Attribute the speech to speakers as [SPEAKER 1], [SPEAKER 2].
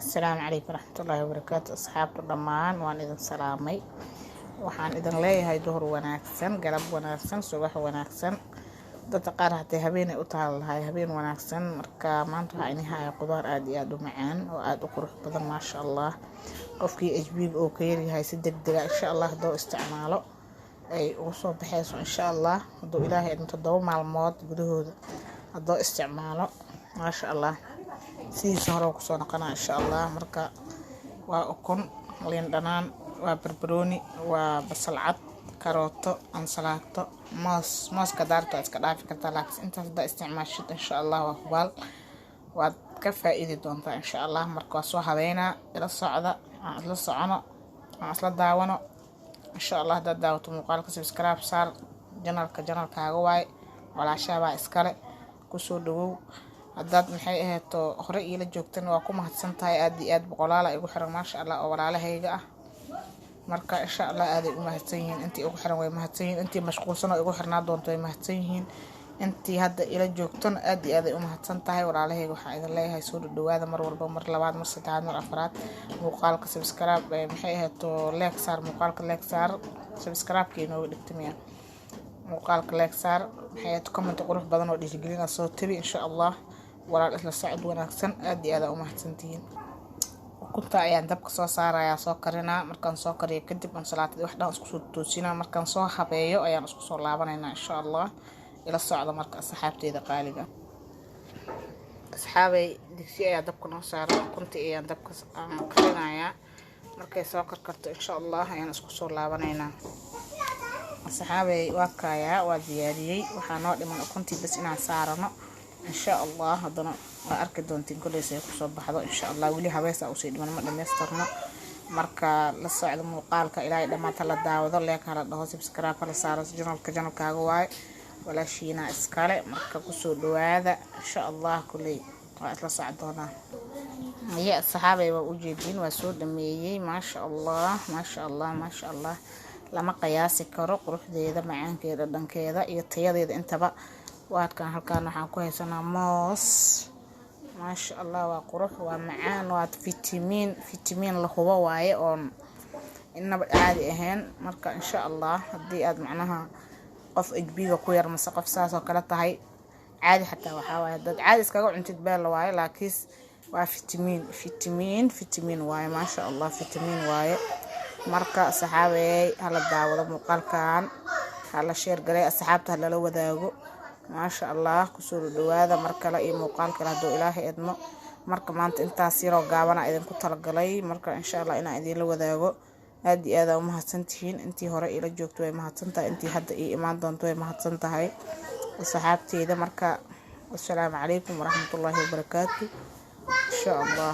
[SPEAKER 1] السلام عليكم ورحمة الله وبركاته. أصحاب الضمان وأنا إذن سلامي waxaan idin leeyahay duhur wanaagsan, galab wanaagsan, subax wanaagsan. Dadka qaar haday habeen ay u taalahay habeen wanaagsan. Marka maanta waxaan idin hayaa qudaar aad iyo aad u macaan oo aad u qurux badan maasha Allah. Qofkii HB oo ka yaryahay si degdeg ah insha Allah doo isticmaalo ay ugu soo baxayso insha Allah. Haduu Ilaahay inta 7 maalmood gudahooda hadoo isticmaalo maasha Allah sidiisa hore ku soo noqonaa insha Allah. Marka waa ukun, liin dhanaan, waa barbarooni, waa basal cad, karooto, ansalaato, moos ka daarto iska dhaafi kartaa laakiin intaas hada isticmaashid insha Allah waa hubaal waad ka faa'iidi doontaa insha Allah. Marka waa soo habeynaa ila socda aan la socono aan isla daawano insha Allah. Hada daawato muuqaalka subscribe saar janalkaaga waay walaashaaba iskale ku soo dhawow. hadaad maxay ahaato hore ila joogtan waa ku mahadsantahay aad iyo aad boqolaal ay ugu xiran maasha Allah oo walaalahayga ah. marka insha Allah aad ay u mahadsan yihiin intii ugu xiran way mahadsan yihiin intii mashquulsan oo ugu xirnaa doonto way mahadsan yihiin intii hadda ila joogtan aad iyo aad ay u mahadsan tahay walaalahayga. waxaan idin leeyahay soo dhawaada mar walba mar labaad mar saddexaad mar afraad muuqaalka subscribe maxay ahaato like saar muuqaalka like saar subscribe inoo dhigtamiya muuqaalka like saar maxay ahaato comment qurux badan oo dhiirigelin soo tabi insha Allah. walaal isla socod wanaagsan aad iyo aad u mahadsantihiin. ukunta ayaan dabka soo saarayaa soo karinaa markaan soo kariyo kadib aan salaatid wax dhan isku soo toosinaa markaan soo habeeyo ayaan isku soo laabanaynaa insha Allah. ila socda marka asxaabteeda qaaliga asxaabay digsi ayaa dabka noo saaray ukunta ayaan dabka karinayaa markay soo karkarto insha Allah ayaan isku soo laabanaynaa. asxaabay waa kaayaa waa diyaariyay waxaa noo dhiman ukuntii bas inaan saarano insha Allah. hadana waa arki doontiin kuleysay ku soo baxdo insha Allah. wili habeesa u sii dhiman ma dhameystirno marka la socdo muuqaalka ilaahay dhamaanta la daawado leeka la dhaho subscribe la saaro janalkaaga waay walaashiina iskale marka ku soo dhawaada insha Allah. kulay waa isla socdoona ya asxaabay waa u jeedin waa soo dhameeyay maasha Allah maasha Allah maasha Allah. lama qiyaasi karo quruxdeeda macaankeeda dhankeeda iyo tayadeeda intaba. waadkan halkaan waxaan ku haysanaa moos maasha Allah waa qurux waa macaan waa fitamiin la hubo waaye oon inaba caadi ahayn. marka insha Allah hadii aad macnaha qof HB-ga ku yar mase qof saas oo kala tahay caadi xataa waxa waaye dad caadi iskaga cuntid beel waaye laakiin waa fitamiin waaye maasha Allah fitamiin waaye. marka saxaabay hala daawado muuqaalkan hala share garay asxaabta hala wadaago maasha Allah. ku soo dhawaada mar kale iyo muuqaal kale haduu Ilaahay idmo. marka maanta intaas yaro gaabana idin ku talagalay marka insha Allah inaan idin la wadaago aad iyo aad u mahadsantihiin. intii hore ila joogto way mahadsantahay intii hadda ii imaan doonto way mahadsantahay asxaabteeda. marka assalaamu calaykum waraxmatullaahi wabarakaatuh insha Allah.